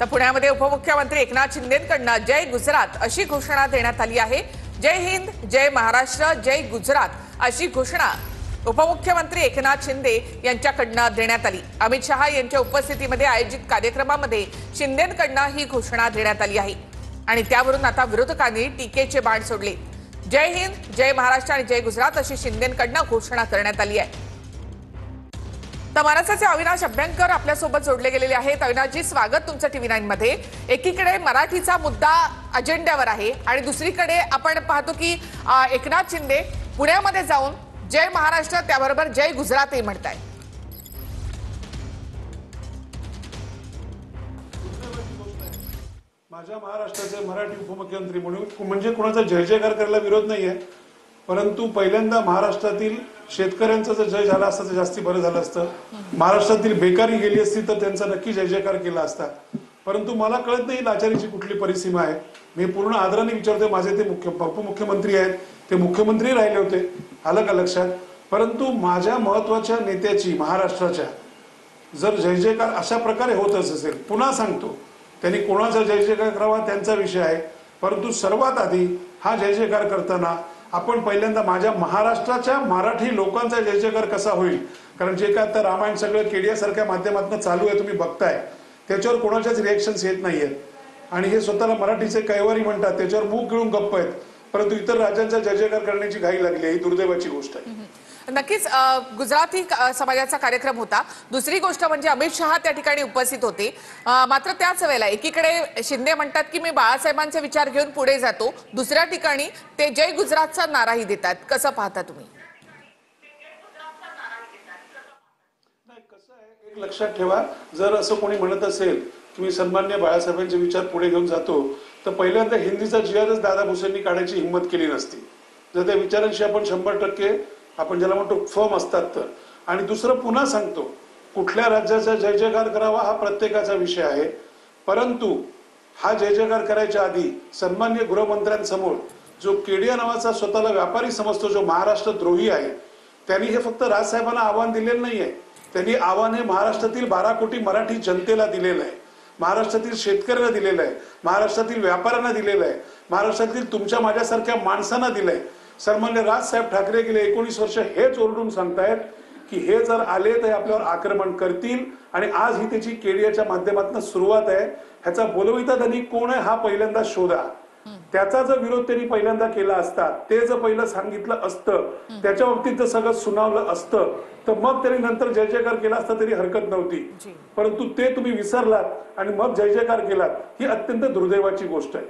तर पुण्यामध्ये उपमुख्यमंत्री एकनाथ शिंदेंकडून जय गुजरात अशी घोषणा देण्यात आली आहे। जय हिंद, जय महाराष्ट्र, जय गुजरात अशी घोषणा उपमुख्यमंत्री एकनाथ शिंदे यांच्याकडून देण्यात आली। अमित शहा यांच्या उपस्थितीमध्ये आयोजित कार्यक्रमामध्ये शिंदेंकडून ही घोषणा देण्यात आली आहे आणि त्यावरून आता विरोधकांनी टीकेचे बाण सोडले। जय हिंद, जय महाराष्ट्र आणि जय गुजरात अशी शिंदेंकडून घोषणा करण्यात आली आहे। तर महाराष्ट्राचे अविनाश अभ्यंकर आपल्या सोबत जोडले गेलेले आहेत। अविनाशजी, स्वागत तुमचं TV9 मध्ये। एकीकडे मराठीचा मुद्दा अजेंड्यावर आहे आणि दुसरीकडे आपण पाहतो की एकनाथ शिंदे पुण्यामध्ये जाऊन जय महाराष्ट्र त्याबरोबर जय गुजरातही म्हणताय। माझ्या महाराष्ट्राचे मराठी उपमुख्यमंत्री म्हणून म्हणजे कोणाचा जय जयकार करायला विरोध नाहीये, परंतु पहिल्यांदा महाराष्ट्रातील शेतकऱ्यांचा जर जय झाला असता तर जास्ती बरं झालं असतं। महाराष्ट्रातील बेकारी गेली असती तर त्यांचा नक्की जय जयकार केला असता। परंतु मला कळत नाही लाचारीची कुठली परिसीमा आहे। मी पूर्ण आदराने विचारतोय, माझे ते उपमुख्यमंत्री आहेत, ते मुख्यमंत्री राहिले होते, आलं का लक्षात? परंतु माझ्या महत्वाच्या नेत्याची महाराष्ट्राच्या जर जय जयकार अशा प्रकारे होतच असेल, पुन्हा सांगतो त्यांनी कोणाचा जय जयकार करावा त्यांचा विषय आहे, परंतु सर्वात आधी हा जय जयकार करताना आपण पहिल्यांदा माझ्या महाराष्ट्राच्या मराठी लोकांचा जय जयकार कसा होईल, कारण जे काय आता रामायण सगळं केडियासारख्या माध्यमातून चालू आहे तुम्ही बघताय, त्याच्यावर कोणाच्याच रिएक्शन्स येत नाहीयेत आणि हे स्वतःला मराठीचे कैवारी म्हणतात, त्याच्यावर मूग गिळून गप्प आहेत, परंतु इतर राज्यांचा जय जयकार करण्याची घाई लागली आहे। ही दुर्दैवाची गोष्ट आहे। नक्कीच गुजराती समाजाचा कार्यक्रम होता। दुसरी गोष्ट म्हणजे अमित शहा त्या ठिकाणी उपस्थित होते, मात्र त्याच वेळेला एकीकडे शिंदे म्हणतात की मी बाळासाहेबांचे विचार घेऊन पुढे जातो, दुसऱ्या ठिकाणी ते जय गुजरातचा नाराही देतात। कसं पाहता तुम्ही? कसं आहे, एक लक्षात ठेवा, जर असं कोणी म्हणत असेल की मी सन्मान्य बाळासाहेबांचे विचार पुढे घेऊन जातो, तर पहिल्यांदा हिंदीचा जिहादच दादा भुसेंनी काढायची हिंमत केली नसती, जर त्या विचारांशी आपण 100% आपण ज्याला म्हणतो फर्म असतात तर। आणि दुसरं पुन्हा सांगतो, कुठल्या राज्याचा जय जयकार करावा हा प्रत्येकाचा विषय आहे, परंतु हा जय जयकार करायच्या आधी सन्मान्य गृहमंत्र्यांसमोर जो केडिया नावाचा स्वतःला व्यापारी समजतो, जो महाराष्ट्र द्रोही आहे, त्यांनी हे फक्त राजसाहेबांना आव्हान दिलेलं नाहीये, त्यांनी आव्हान हे महाराष्ट्रातील 12 कोटी मराठी जनतेला दिलेलं आहे, महाराष्ट्रातील शेतकऱ्यांना दिलेलं आहे, महाराष्ट्रातील व्यापाऱ्यांना दिलेलं आहे, महाराष्ट्रातील तुमच्या माझ्यासारख्या माणसांना दिलंय। सन्मान्य राजसाहेब ठाकरे गेले 19 वर्ष हेच ओरडून सांगतायत की हे जर आले तर आपल्यावर आक्रमण करतील आणि आज ही त्याची केडियाच्या माध्यमातून सुरुवात आहे। ह्याचा बोलविता त्यांनी कोण आहे हा पहिल्यांदा शोधा। त्याचा जर विरोध त्यांनी पहिल्यांदा केला असता, ते जर पहिलं सांगितलं असतं, त्याच्या बाबतीत जर सगळं सुनावलं असतं, तर मग त्यांनी नंतर जय जयकार केला असता तरी हरकत नव्हती, परंतु ते तुम्ही विसरलात आणि मग जय जयकार केलात, ही अत्यंत दुर्दैवाची गोष्ट आहे।